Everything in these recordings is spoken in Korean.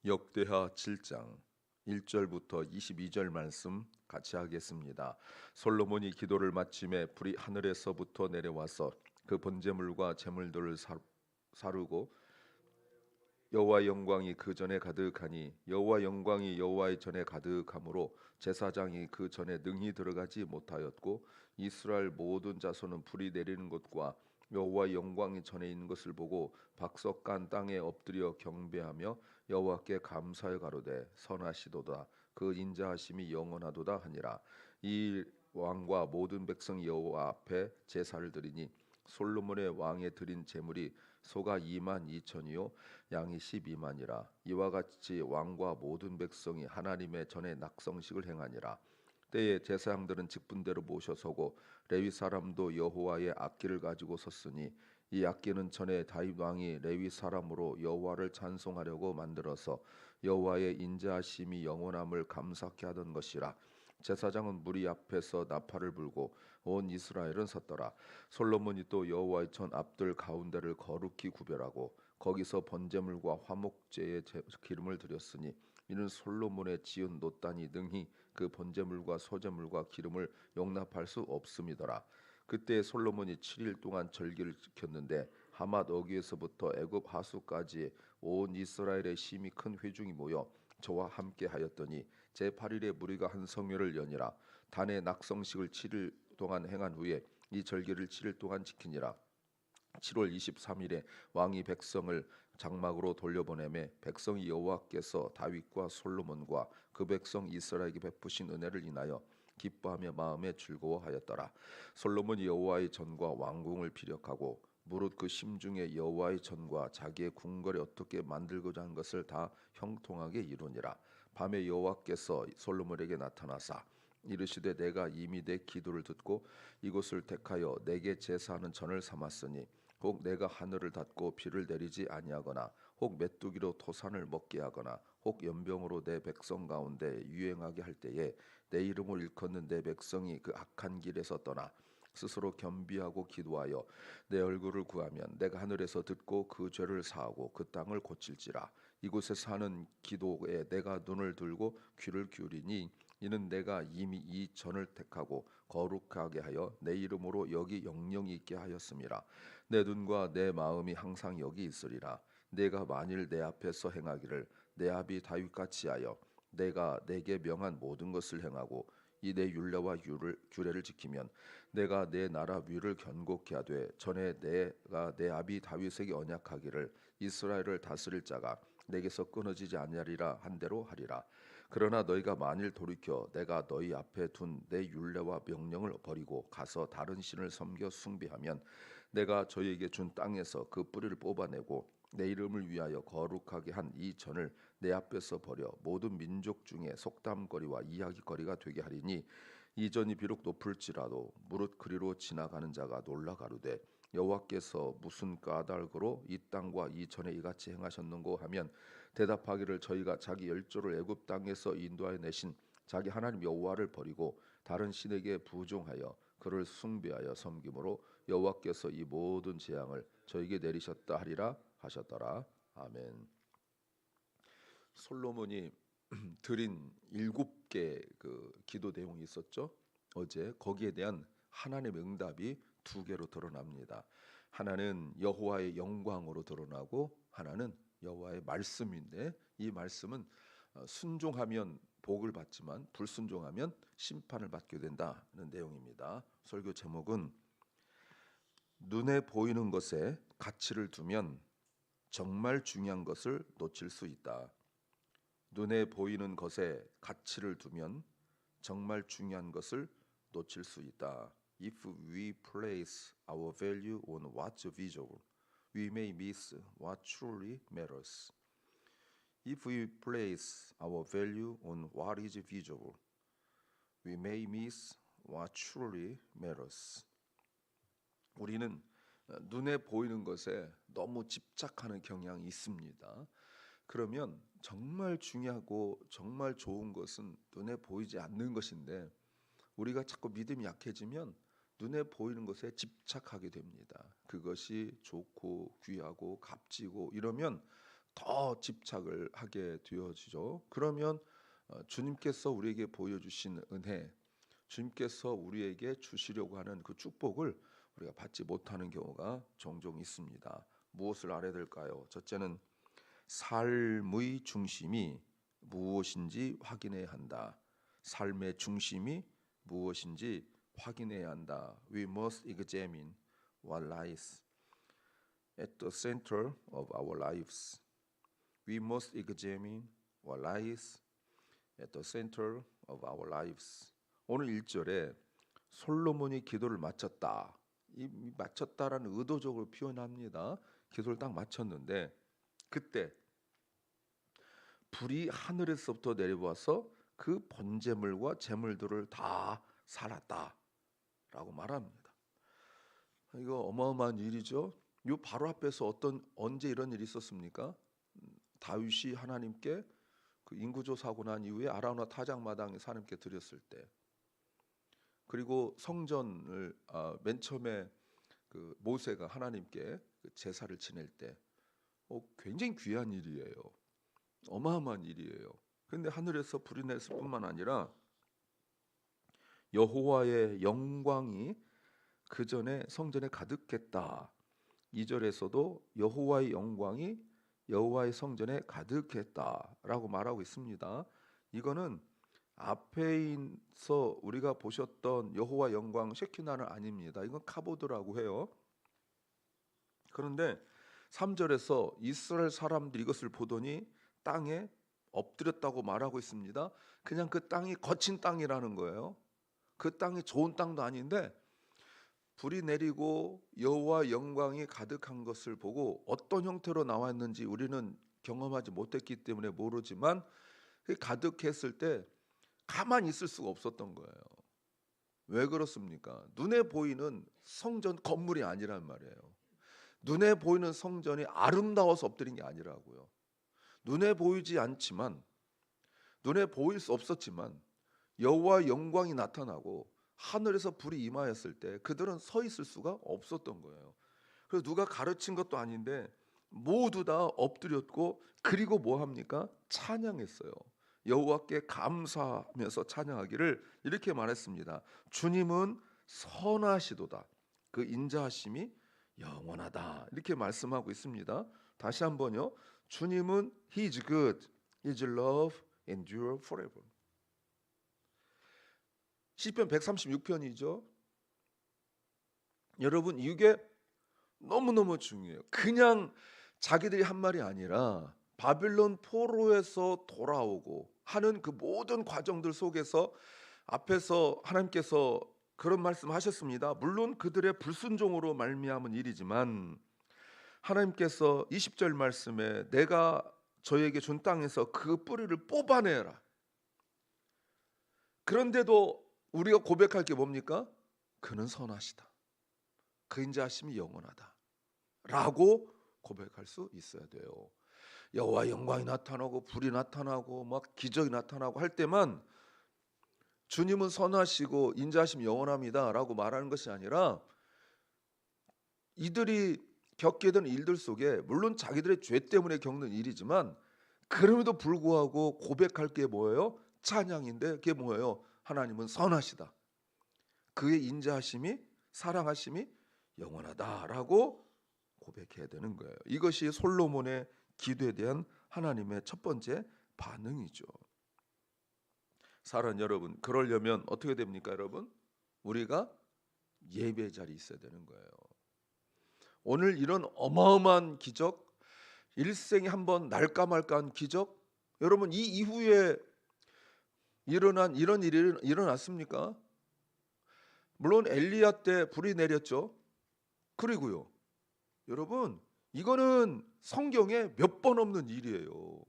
역대하 7장 1절부터 22절 말씀 같이 하겠습니다. 솔로몬이 기도를 마침에 불이 하늘에서부터 내려와서 그 번제물과 제물들을 사르고 여호와의 영광이 그 전에 가득하니 여호와 영광이 여호와의 전에 가득하므로 제사장이 그 전에 능히 들어가지 못하였고 이스라엘 모든 자손은 불이 내리는 곳과 여호와의 영광이 전에 있는 것을 보고 박석간 땅에 엎드려 경배하며 여호와께 감사하여 가로되 선하시도다 그 인자하심이 영원하도다 하니라. 이 왕과 모든 백성이 여호와 앞에 제사를 드리니 솔로몬의 왕에 드린 제물이 소가 2만 2천이요 양이 12만이라. 이와 같이 왕과 모든 백성이 하나님의 전에 낙성식을 행하니라. 때에 제사장들은 직분대로 모셔서고 레위 사람도 여호와의 악기를 가지고 섰으니 이 악기는 전에 다윗 왕이 레위 사람으로 여호와를 찬송하려고 만들어서 여호와의 인자하심이 영원함을 감사케 하던 것이라. 제사장은 무리 앞에서 나팔을 불고 온 이스라엘은 섰더라. 솔로몬이 또 여호와의 전 앞들 가운데를 거룩히 구별하고 거기서 번제물과 화목제의 기름을 드렸으니 이는 솔로몬의 지은 노단이 능히 그 번제물과 소제물과 기름을 용납할 수 없음이더라. 그때 솔로몬이 7일 동안 절기를 지켰는데 하맛 어귀에서부터 애굽 하수까지 온 이스라엘의 심히 큰 회중이 모여 저와 함께 하였더니 제8일에 무리가 한 성회를 여니라. 단의 낙성식을 7일 동안 행한 후에 이 절기를 7일 동안 지키니라. 7월 23일에 왕이 백성을 장막으로 돌려보내매 백성이 여호와께서 다윗과 솔로몬과 그 백성 이스라엘에게 베푸신 은혜를 인하여 기뻐하며 마음에 즐거워하였더라. 솔로몬이 여호와의 전과 왕궁을 피력하고 무릇 그 심중에 여호와의 전과 자기의 궁궐에 어떻게 만들고자 한 것을 다 형통하게 이루니라. 밤에 여호와께서 솔로몬에게 나타나사 이르시되 내가 이미 내 기도를 듣고 이곳을 택하여 내게 제사하는 전을 삼았으니 혹 내가 하늘을 닫고 비를 내리지 아니하거나 혹 메뚜기로 토산을 먹게 하거나 혹 연병으로 내 백성 가운데 유행하게 할 때에 내 이름을 일컫는 내 백성이 그 악한 길에서 떠나 스스로 겸비하고 기도하여 내 얼굴을 구하면 내가 하늘에서 듣고 그 죄를 사하고 그 땅을 고칠지라. 이곳에서 하는 기도에 내가 눈을 들고 귀를 기울이니 이는 내가 이미 이 전을 택하고 거룩하게 하여 내 이름으로 여기 영영이 있게 하였음이라. 내 눈과 내 마음이 항상 여기 있으리라. 내가 만일 내 앞에서 행하기를 내 아비 다윗같이 하여 내가 내게 명한 모든 것을 행하고 이 내 율례와 규례를 지키면 내가 내 나라 위를 견고케 하되 전에 내가 내 아비 다윗에게 언약하기를 이스라엘을 다스릴 자가 내게서 끊어지지 아니하리라 한 대로 하리라. 그러나 너희가 만일 돌이켜 내가 너희 앞에 둔 내 율례와 명령을 버리고 가서 다른 신을 섬겨 숭배하면 내가 저희에게 준 땅에서 그 뿌리를 뽑아내고 내 이름을 위하여 거룩하게 한 이 전을 내 앞에서 버려 모든 민족 중에 속담거리와 이야기거리가 되게 하리니 이 전이 비록 높을지라도 무릇 그리로 지나가는 자가 놀라 가로되 여호와께서 무슨 까닭으로 이 땅과 이 전에 이같이 행하셨는고 하면 대답하기를 저희가 자기 열조를 애굽 땅에서 인도하여 내신 자기 하나님 여호와를 버리고 다른 신에게 부종하여 그를 숭배하여 섬김으로 여호와께서 이 모든 재앙을 저에게 내리셨다 하리라 하셨더라. 아멘. 솔로몬이 드린 7개 그 기도 내용이 있었죠. 어제 거기에 대한 하나님의 응답이 2개로 드러납니다. 하나는 여호와의 영광으로 드러나고 하나는 여호와의 말씀인데 이 말씀은 순종하면 복을 받지만 불순종하면 심판을 받게 된다는 내용입니다. 설교 제목은 눈에 보이는 것에 가치를 두면 정말 중요한 것을 놓칠 수 있다. 눈에 보이는 것에 가치를 두면 정말 중요한 것을 놓칠 수 있다. If we place our value on what's visible, we may miss what truly matters. If we place our value on what is visible, we may miss what truly matters. 우리는 눈에 보이는 것에 너무 집착하는 경향이 있습니다. 그러면 정말 중요하고 정말 좋은 것은 눈에 보이지 않는 것인데 우리가 자꾸 믿음이 약해지면 눈에 보이는 것에 집착하게 됩니다. 그것이 좋고 귀하고 값지고 이러면 더 집착을 하게 되어지죠. 그러면 주님께서 우리에게 보여주신 은혜, 주님께서 우리에게 주시려고 하는 그 축복을 우리가 받지 못하는 경우가 종종 있습니다. 무엇을 알아야 될까요? 첫째는 삶의 중심이 무엇인지 확인해야 한다. 삶의 중심이 무엇인지 확인해야 한다. We must examine what lies at the center of our lives. We must examine what lies at the center of our lives. 오늘 1절에 솔로몬이 기도를 마쳤다. 이 마쳤다라는 의도적으로 표현합니다. 기도를 딱 마쳤는데 그때 불이 하늘에서부터 내려와서 그 번제물과 제물들을 다 살았다라고 말합니다. 이거 어마어마한 일이죠. 요 바로 앞에서 언제 이런 일이 있었습니까? 다윗이 하나님께 그 인구조 사고 난 이후에 아라우나 타작마당에서 하나님께 드렸을 때, 그리고 성전을 맨 처음에 그 모세가 하나님께 그 제사를 지낼 때, 굉장히 귀한 일이에요. 어마어마한 일이에요. 그런데 하늘에서 불이 냈을 뿐만 아니라 여호와의 영광이 그 전에 성전에 가득했다. 2절에서도 여호와의 영광이 여호와의 성전에 가득했다라고 말하고 있습니다. 이거는 앞에서 우리가 보셨던 여호와 영광 셰키나는 아닙니다. 이건 카보드라고 해요. 그런데 3절에서 이스라엘 사람들이 이것을 보더니 땅에 엎드렸다고 말하고 있습니다. 그냥 그 땅이 거친 땅이라는 거예요. 그 땅이 좋은 땅도 아닌데 불이 내리고 여호와 영광이 가득한 것을 보고 어떤 형태로 나왔는지 우리는 경험하지 못했기 때문에 모르지만 가득했을 때 가만히 있을 수가 없었던 거예요. 왜 그렇습니까? 눈에 보이는 성전 건물이 아니란 말이에요. 눈에 보이는 성전이 아름다워서 엎드린 게 아니라고요. 눈에 보이지 않지만, 눈에 보일 수 없었지만 여호와 영광이 나타나고 하늘에서 불이 임하였을 때 그들은 서 있을 수가 없었던 거예요. 그래서 누가 가르친 것도 아닌데 모두 다 엎드렸고, 그리고 뭐 합니까? 찬양했어요. 여호와께 감사하면서 찬양하기를 이렇게 말했습니다. 주님은 선하시도다. 그 인자하심이 영원하다. 이렇게 말씀하고 있습니다. 다시 한번요. 주님은 He is good, His love endure forever. 시편 136편이죠. 여러분, 이게 너무너무 중요해요. 그냥 자기들이 한 말이 아니라 바빌론 포로에서 돌아오고 하는 그 모든 과정들 속에서 앞에서 하나님께서 그런 말씀하셨습니다. 물론 그들의 불순종으로 말미암은 일이지만 하나님께서 20절 말씀에 내가 저에게 준 땅에서 그 뿌리를 뽑아내라. 그런데도 우리가 고백할 게 뭡니까? 그는 선하시다. 그 인자하심이 영원하다 라고 고백할 수 있어야 돼요. 여호와 영광이 나타나고 불이 나타나고 막 기적이 나타나고 할 때만 주님은 선하시고 인자하심이 영원합니다 라고 말하는 것이 아니라 이들이 겪게 된 일들 속에 물론 자기들의 죄 때문에 겪는 일이지만 그럼에도 불구하고 고백할 게 뭐예요? 찬양인데 그게 뭐예요? 하나님은 선하시다. 그의 인자하심이 사랑하심이 영원하다라고 고백해야 되는 거예요. 이것이 솔로몬의 기도에 대한 하나님의 첫 번째 반응이죠. 사랑하는 여러분, 그러려면 어떻게 됩니까, 여러분? 우리가 예배 자리에 있어야 되는 거예요. 오늘 이런 어마어마한 기적, 일생에 한번 날까 말까한 기적, 여러분 이 이후에 일어난 이런 일이 일어났습니까? 물론 엘리야 때 불이 내렸죠. 그리고요, 여러분 이거는 성경에 몇 번 없는 일이에요.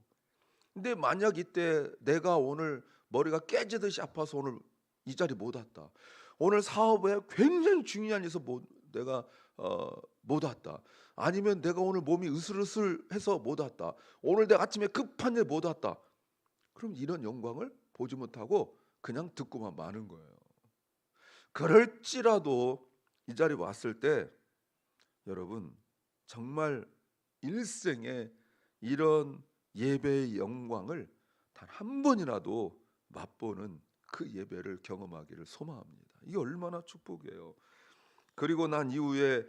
근데 만약 이때 내가 오늘 머리가 깨지듯이 아파서 오늘 이 자리 못 왔다. 오늘 사업에 굉장히 중요한 일에서 내가 못 왔다. 아니면 내가 오늘 몸이 으슬으슬해서 못 왔다. 오늘 내가 아침에 급한 일 못 왔다. 그럼 이런 영광을 보지 못하고 그냥 듣고만 마는 거예요. 그럴지라도 이 자리에 왔을 때 여러분 정말 일생에 이런 예배의 영광을 단 한 번이라도 맛보는 그 예배를 경험하기를 소망합니다. 이게 얼마나 축복이에요. 그리고 난 이후에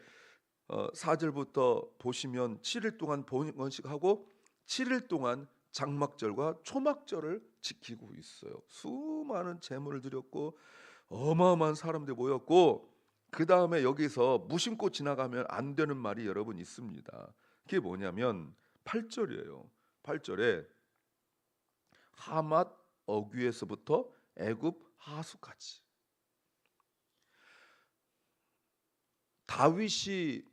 4절부터 보시면 7일 동안 번식하고 7일 동안 장막절과 초막절을 지키고 있어요. 수많은 제물을 드렸고 어마어마한 사람들이 모였고, 그 다음에 여기서 무심코 지나가면 안 되는 말이 여러분 있습니다. 그게 뭐냐면 8절이에요. 8절에 하맛 어귀에서부터 애굽 하수까지. 다윗이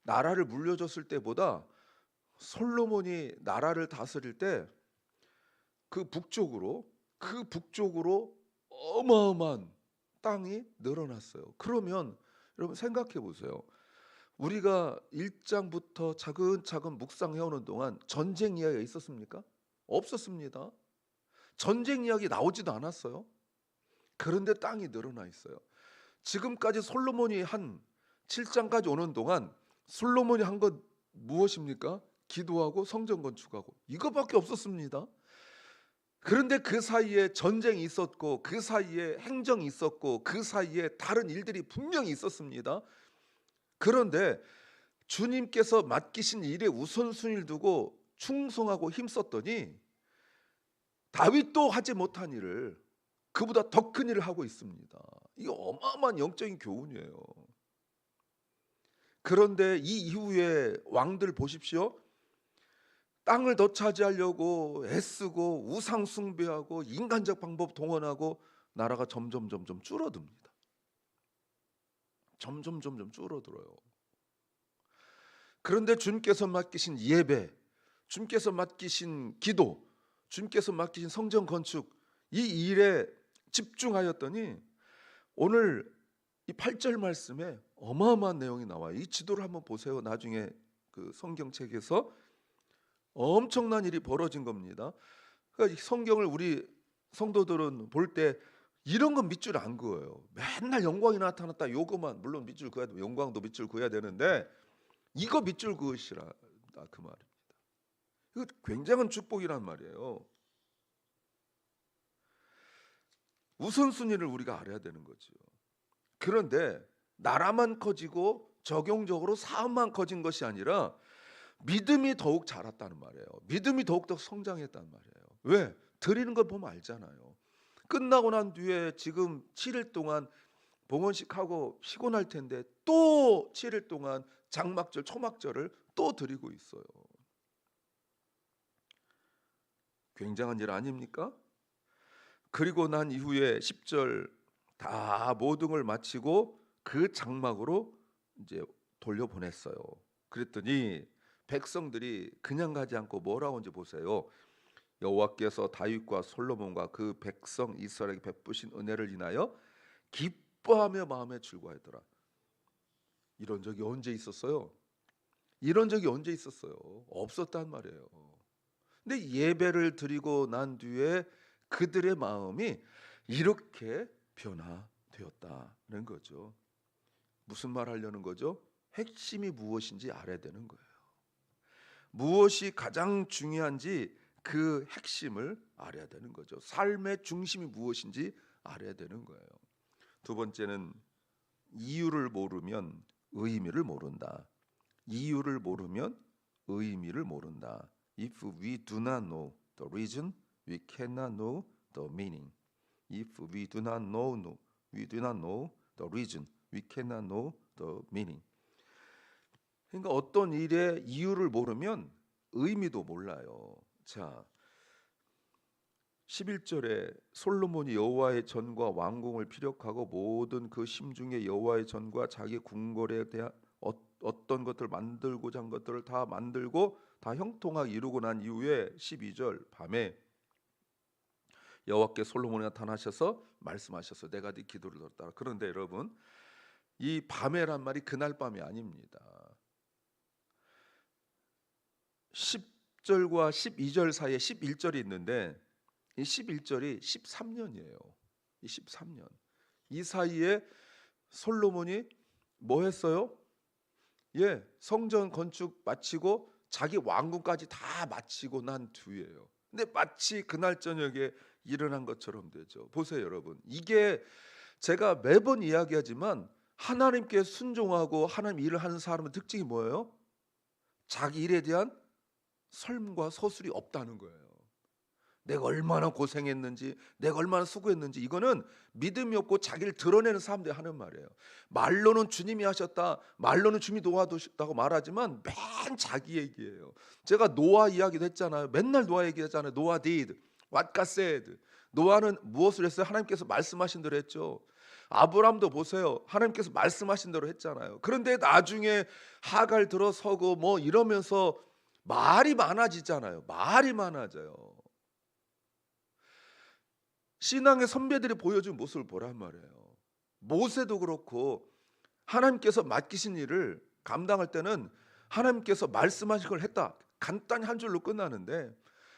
나라를 물려줬을 때보다 솔로몬이 나라를 다스릴 때 그 북쪽으로 어마어마한 땅이 늘어났어요. 그러면 여러분 생각해 보세요. 우리가 1장부터 차근차근 묵상해 오는 동안 전쟁 이야기가 있었습니까? 없었습니다. 전쟁 이야기 나오지도 않았어요. 그런데 땅이 늘어나 있어요. 지금까지 솔로몬이 한 7장까지 오는 동안 솔로몬이 한 것 무엇입니까? 기도하고 성전 건축하고 이것밖에 없었습니다. 그런데 그 사이에 전쟁이 있었고, 그 사이에 행정이 있었고, 그 사이에 다른 일들이 분명히 있었습니다. 그런데 주님께서 맡기신 일에 우선순위를 두고 충성하고 힘썼더니 다윗도 하지 못한 일을, 그보다 더 큰 일을 하고 있습니다. 이게 어마어마한 영적인 교훈이에요. 그런데 이 이후에 왕들 보십시오. 땅을 더 차지하려고 애쓰고 우상 숭배하고 인간적 방법 동원하고 나라가 점점 줄어듭니다. 점점 줄어들어요. 그런데 주님께서 맡기신 예배, 주님께서 맡기신 기도, 주님께서 맡기신 성전 건축, 이 일에 집중하였더니 오늘 이 8절 말씀에 어마어마한 내용이 나와요. 이 지도를 한번 보세요. 나중에 그 성경책에서 엄청난 일이 벌어진 겁니다. 그러니까 이 성경을 우리 성도들은 볼 때 이런 건 밑줄 안 그어요. 맨날 영광이 나타났다 요거만, 물론 밑줄 그어야 돼, 영광도 밑줄 그어야 되는데 이거 밑줄 그으시라 그 말입니다. 이거 굉장한 축복이란 말이에요. 우선순위를 우리가 알아야 되는 거죠. 그런데 나라만 커지고 적용적으로 사업만 커진 것이 아니라 믿음이 더욱 자랐다는 말이에요. 믿음이 더욱더 성장했다는 말이에요. 왜? 드리는 걸 보면 알잖아요. 끝나고 난 뒤에 지금 7일 동안 봉헌식하고 피곤할 텐데 또 7일 동안 장막절, 초막절을 또 드리고 있어요. 굉장한 일 아닙니까? 그리고 난 이후에 10절 다 모든 걸 마치고 그 장막으로 이제 돌려보냈어요. 그랬더니 백성들이 그냥 가지 않고 뭐라고 하는지 보세요. 여호와께서 다윗과 솔로몬과 그 백성 이스라엘에게 베푸신 은혜를 인하여 기뻐하며 마음에 즐거워하더라. 이런 적이 언제 있었어요? 이런 적이 언제 있었어요? 없었단 말이에요. 근데 예배를 드리고 난 뒤에 그들의 마음이 이렇게 변화되었다는 거죠. 무슨 말 하려는 거죠? 핵심이 무엇인지 알아야 되는 거예요. 무엇이 가장 중요한지 그 핵심을 알아야 되는 거죠. 삶의 중심이 무엇인지 알아야 되는 거예요. 두 번째는 이유를 모르면 의미를 모른다. 이유를 모르면 의미를 모른다. If we do not know the reason, we cannot know the meaning. If we do not know the reason, we cannot know the meaning. 그러니까 어떤 일의 이유를 모르면 의미도 몰라요. 자, 11절에 솔로몬이 여호와의 전과 왕궁을 피력하고 모든 그 심중에 여호와의 전과 자기 궁궐에 대한 어떤 것들을 만들고자 한 것들을 다 만들고 다 형통하게 이루고 난 이후에 12절 밤에 여호와께 솔로몬이 나타나셔서 말씀하셨어요. 내가 네 기도를 들었다. 그런데 여러분, 이 밤에란 말이 그날 밤이 아닙니다. 10절과 12절 사이에 11절이 있는데 이 11절이 13년이에요. 이 13년. 이 사이에 솔로몬이 뭐 했어요? 예, 성전 건축 마치고 자기 왕궁까지 다 마치고 난 뒤에요. 근데 마치 그날 저녁에 일어난 것처럼 되죠. 보세요, 여러분. 이게 제가 매번 이야기하지만 하나님께 순종하고 하나님 일을 하는 사람의 특징이 뭐예요? 자기 일에 대한 설문과 서술이 없다는 거예요. 내가 얼마나 고생했는지, 내가 얼마나 수고했는지, 이거는 믿음이 없고 자기를 드러내는 사람들이 하는 말이에요. 말로는 주님이 하셨다, 말로는 주님이 도와주셨다고 말하지만 맨 자기 얘기예요. 제가 노아 이야기도 했잖아요. 맨날 노아 얘기했잖아요. 노아 did, what God said. 노아는 무엇을 했어요? 하나님께서 말씀하신 대로 했죠. 아브라함도 보세요. 하나님께서 말씀하신 대로 했잖아요. 그런데 나중에 하갈 들어서고 뭐 이러면서 말이 많아지잖아요. 말이 많아져요. 신앙의 선배들이 보여준 모습을 보란 말이에요. 모세도 그렇고 하나님께서 맡기신 일을 감당할 때는 하나님께서 말씀하신 걸 했다. 간단히 한 줄로 끝나는데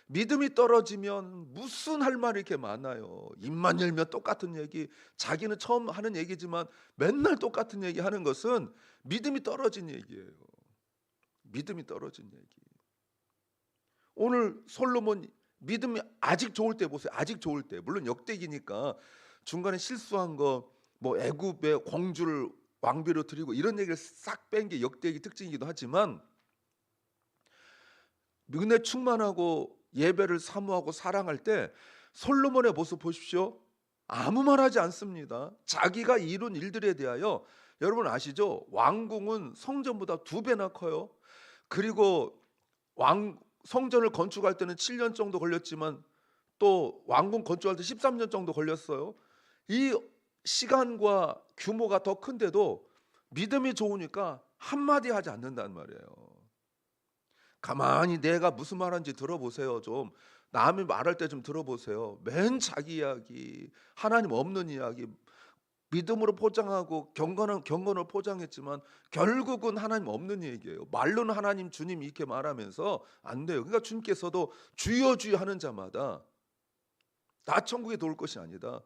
믿음이 떨어지면 무슨 할 말이 이렇게 많아요. 입만 열면 똑같은 얘기, 자기는 처음 하는 얘기지만 맨날 똑같은 얘기 하는 것은 믿음이 떨어진 얘기예요. 믿음이 떨어진 얘기. 오늘 솔로몬 믿음이 아직 좋을 때 보세요. 아직 좋을 때. 물론 역대기니까 중간에 실수한 거 뭐 애굽의 공주를 왕비로 드리고 이런 얘기를 싹 뺀 게 역대기 특징이기도 하지만 은혜 충만하고 예배를 사모하고 사랑할 때 솔로몬의 모습 보십시오. 아무 말하지 않습니다. 자기가 이룬 일들에 대하여 여러분 아시죠? 왕궁은 성전보다 2배나 커요. 그리고 성전을 건축할 때는 7년 정도 걸렸지만 또 왕궁 건축할 때 13년 정도 걸렸어요. 이 시간과 규모가 더 큰데도 믿음이 좋으니까 한마디 하지 않는단 말이에요. 가만히 내가 무슨 말하는지 들어보세요. 좀 남이 말할 때 좀 들어보세요. 맨 자기 이야기, 하나님 없는 이야기, 믿음으로 포장하고 경건을 포장했지만 결국은 하나님 없는 얘기예요. 말로는 하나님 주님 이렇게 말하면서 안 돼요. 그러니까 주님께서도 주여 주여 하는 자마다 다 천국에 들어올 것이 아니다.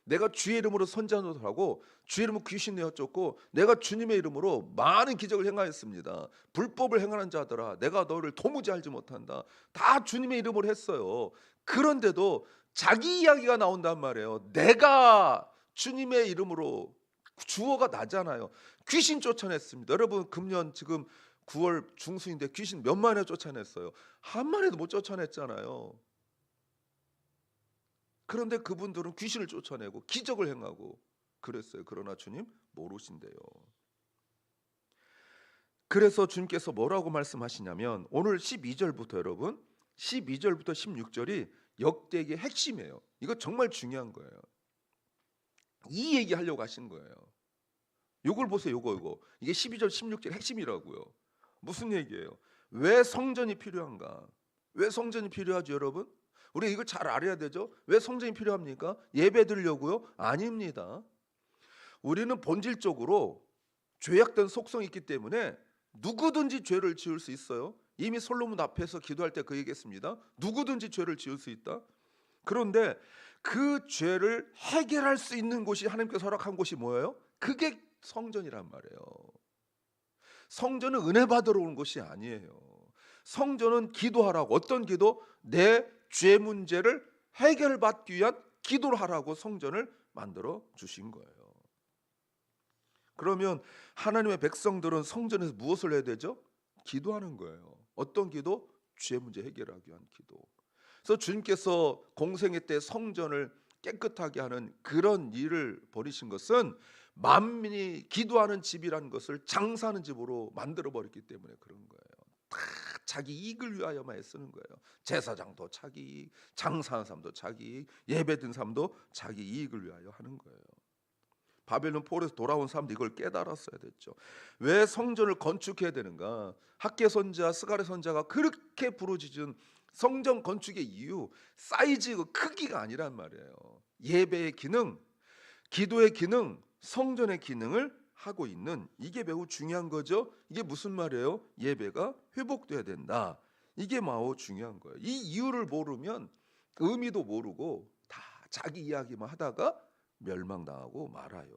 내가 주의 이름으로 선지자도 하고 주의 이름으로 귀신 내어 쫓고 내가 주님의 이름으로 많은 기적을 행하였습니다. 불법을 행하는 자들아 내가 너를 도무지 알지 못한다. 다 주님의 이름으로 했어요. 그런데도 자기 이야기가 나온단 말이에요. 내가 주님의 이름으로 주어가 나잖아요. 귀신 쫓아냈습니다. 여러분 금년 지금 9월 중순인데 귀신 몇 마리나 쫓아냈어요. 한 마리도 못 쫓아냈잖아요. 그런데 그분들은 귀신을 쫓아내고 기적을 행하고 그랬어요. 그러나 주님 모르신대요. 그래서 주님께서 뭐라고 말씀하시냐면 오늘 12절부터 여러분 12절부터 16절이 역대기의 핵심이에요. 이거 정말 중요한 거예요. 이 얘기 하려고 하신 거예요. 요걸 보세요. 요거 이게 12절 16절 핵심이라고요. 무슨 얘기예요? 왜 성전이 필요한가? 왜 성전이 필요하죠, 여러분? 우리 이거 잘 알아야 되죠. 왜 성전이 필요합니까? 예배 드리려고요? 아닙니다. 우리는 본질적으로 죄악된 속성이 있기 때문에 누구든지 죄를 지을 수 있어요. 이미 솔로몬 앞에서 기도할 때 그 얘기했습니다. 누구든지 죄를 지을 수 있다. 그런데 그 죄를 해결할 수 있는 곳이 하나님께서 허락한 곳이 뭐예요? 그게 성전이란 말이에요. 성전은 은혜 받으러 오는 곳이 아니에요. 성전은 기도하라고. 어떤 기도? 내 죄 문제를 해결받기 위한 기도를 하라고 성전을 만들어 주신 거예요. 그러면 하나님의 백성들은 성전에서 무엇을 해야 되죠? 기도하는 거예요. 어떤 기도? 죄 문제 해결하기 위한 기도. 그래서 주님께서 공생애 때 성전을 깨끗하게 하는 그런 일을 벌이신 것은 만민이 기도하는 집이라는 것을 장사하는 집으로 만들어 버렸기 때문에 그런 거예요. 다 자기 이익을 위하여만 쓰는 거예요. 제사장도 자기 이익, 장사하는 사람도 자기 이익, 예배드린 사람도 자기 이익을 위하여 하는 거예요. 바벨론 포로에서 돌아온 사람도 이걸 깨달았어야 됐죠. 왜 성전을 건축해야 되는가? 학개 선지자, 스가랴 선지자가 그렇게 부르짖은 성전 건축의 이유, 사이즈, 크기가 아니란 말이에요. 예배의 기능, 기도의 기능, 성전의 기능을 하고 있는 이게 매우 중요한 거죠. 이게 무슨 말이에요? 예배가 회복돼야 된다. 이게 매우 중요한 거예요. 이 이유를 모르면 의미도 모르고 다 자기 이야기만 하다가 멸망당하고 말아요.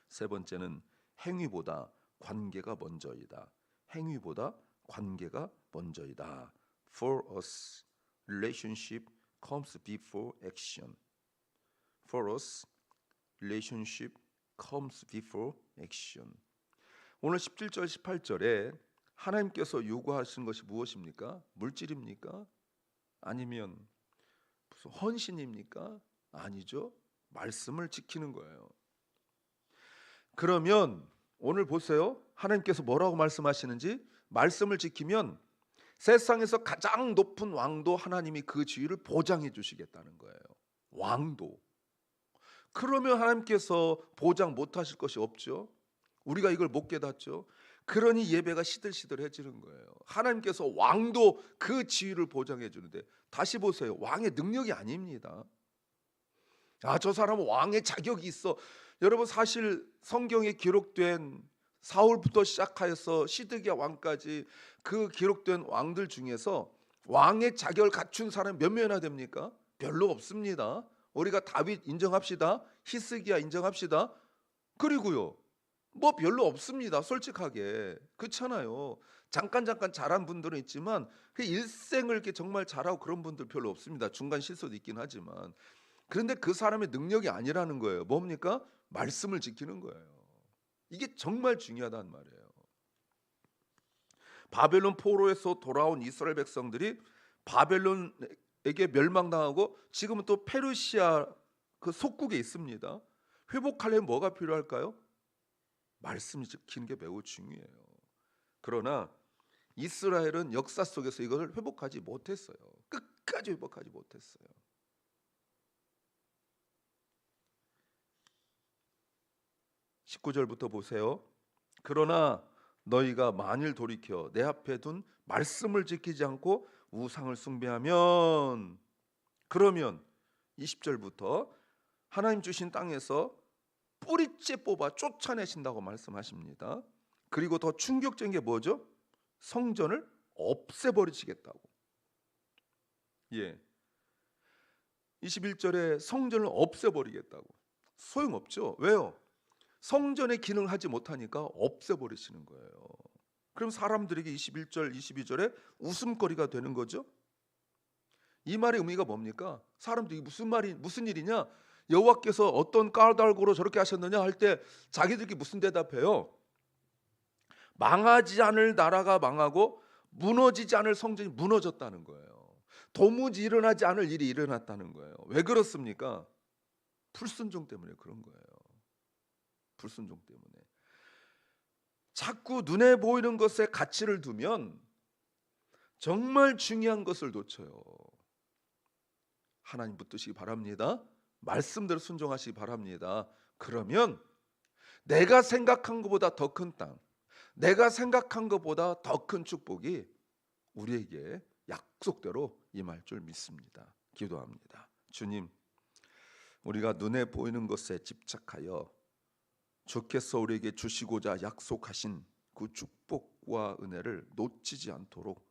세 번째는 행위보다 관계가 먼저이다. 행위보다 관계가 먼저이다. For us, relationship comes before action. For us, relationship comes before action. 오늘 17절 18절에 하나님께서 요구하시는 것이 무엇입니까? 물질입니까? 아니면 무슨 헌신입니까? 아니죠. 말씀을 지키는 거예요. 그러면 오늘 보세요. 하나님께서 뭐라고 말씀하시는지. 말씀을 지키면 세상에서 가장 높은 왕도 하나님이 그 지위를 보장해 주시겠다는 거예요. 왕도. 그러면 하나님께서 보장 못하실 것이 없죠. 우리가 이걸 못 깨닫죠. 그러니 예배가 시들시들해지는 거예요. 하나님께서 왕도 그 지위를 보장해 주는데, 다시 보세요. 왕의 능력이 아닙니다. 저 사람은 왕의 자격이 있어. 여러분, 사실 성경에 기록된 사울부터 시작하여서 시드기야 왕까지 그 기록된 왕들 중에서 왕의 자격을 갖춘 사람이 몇 명이나 됩니까? 별로 없습니다. 우리가 다윗 인정합시다. 히스기야 인정합시다. 그리고요, 뭐 별로 없습니다. 솔직하게. 그렇잖아요. 잠깐 잘한 분들은 있지만 그 일생을 이렇게 정말 잘하고 그런 분들 별로 없습니다. 중간 실수도 있긴 하지만. 그런데 그 사람의 능력이 아니라는 거예요. 뭡니까? 말씀을 지키는 거예요. 이게 정말 중요하단 말이에요. 바벨론 포로에서 돌아온 이스라엘 백성들이 바벨론에게 멸망당하고 지금은 또 페르시아 그 속국에 있습니다. 회복하려면 뭐가 필요할까요? 말씀 지키는 게 매우 중요해요. 그러나 이스라엘은 역사 속에서 이것을 회복하지 못했어요. 끝까지 회복하지 못했어요. 19절부터 보세요. 그러나 너희가 만일 돌이켜 내 앞에 둔 말씀을 지키지 않고 우상을 숭배하면, 그러면 20절부터 하나님 주신 땅에서 뿌리째 뽑아 쫓아내신다고 말씀하십니다. 그리고 더 충격적인 게 뭐죠? 성전을 없애버리시겠다고. 21절에 성전을 없애버리겠다고. 소용없죠. 왜요? 성전의 기능을 하지 못하니까 없애버리시는 거예요. 그럼 사람들에게 21절 22절에 웃음거리가 되는 거죠. 이 말의 의미가 뭡니까? 사람들이 무슨 일이냐? 여호와께서 어떤 까닭으로 저렇게 하셨느냐 할 때 자기들끼리 무슨 대답해요? 망하지 않을 나라가 망하고 무너지지 않을 성전이 무너졌다는 거예요. 도무지 일어나지 않을 일이 일어났다는 거예요. 왜 그렇습니까? 불순종 때문에 그런 거예요. 불순종 때문에. 자꾸 눈에 보이는 것에 가치를 두면 정말 중요한 것을 놓쳐요. 하나님 붙드시기 바랍니다. 말씀대로 순종하시기 바랍니다. 그러면 내가 생각한 것보다 더 큰 땅, 내가 생각한 것보다 더 큰 축복이 우리에게 약속대로 임할 줄 믿습니다. 기도합니다. 주님, 우리가 눈에 보이는 것에 집착하여 주께서 우리에게 주시고자 약속하신 그 축복과 은혜를 놓치지 않도록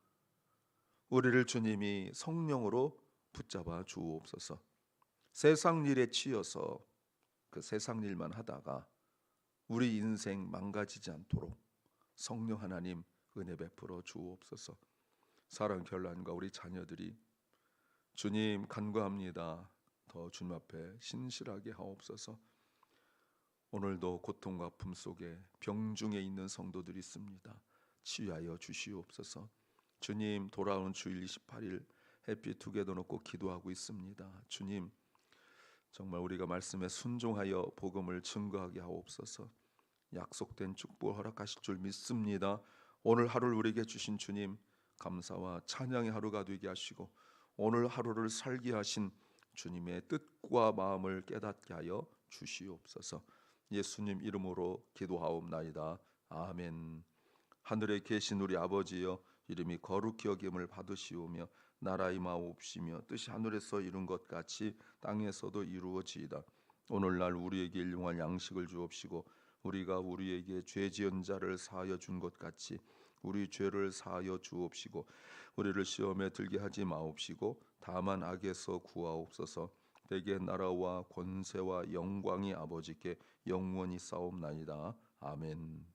우리를 주님이 성령으로 붙잡아 주옵소서. 세상 일에 치여서 그 세상 일만 하다가 우리 인생 망가지지 않도록 성령 하나님 은혜 베풀어 주옵소서. 사랑 결란과 우리 자녀들이 주님 간구합니다. 더 주님 앞에 신실하게 하옵소서. 오늘도 고통과 아픔 속에 병중에 있는 성도들이 있습니다. 치유하여 주시옵소서. 주님, 돌아오는 주일 28일 햇빛 두 개도 놓고 기도하고 있습니다. 주님, 정말 우리가 말씀에 순종하여 복음을 증거하게 하옵소서. 약속된 축복을 허락하실 줄 믿습니다. 오늘 하루를 우리에게 주신 주님, 감사와 찬양의 하루가 되게 하시고 오늘 하루를 살게 하신 주님의 뜻과 마음을 깨닫게 하여 주시옵소서. 예수님 이름으로 기도하옵나이다. 아멘. 하늘에 계신 우리 아버지여, 이름이 거룩히 여김을 받으시오며 나라 임하옵시며 뜻이 하늘에서 이룬 것 같이 땅에서도 이루어지이다. 오늘날 우리에게 일용할 양식을 주옵시고 우리가 우리에게 죄 지은 자를 사하여 준 것 같이 우리 죄를 사하여 주옵시고 우리를 시험에 들게 하지 마옵시고 다만 악에서 구하옵소서. 대개 나라와 권세와 영광이 아버지께 영원히 싸움나이다. 아멘.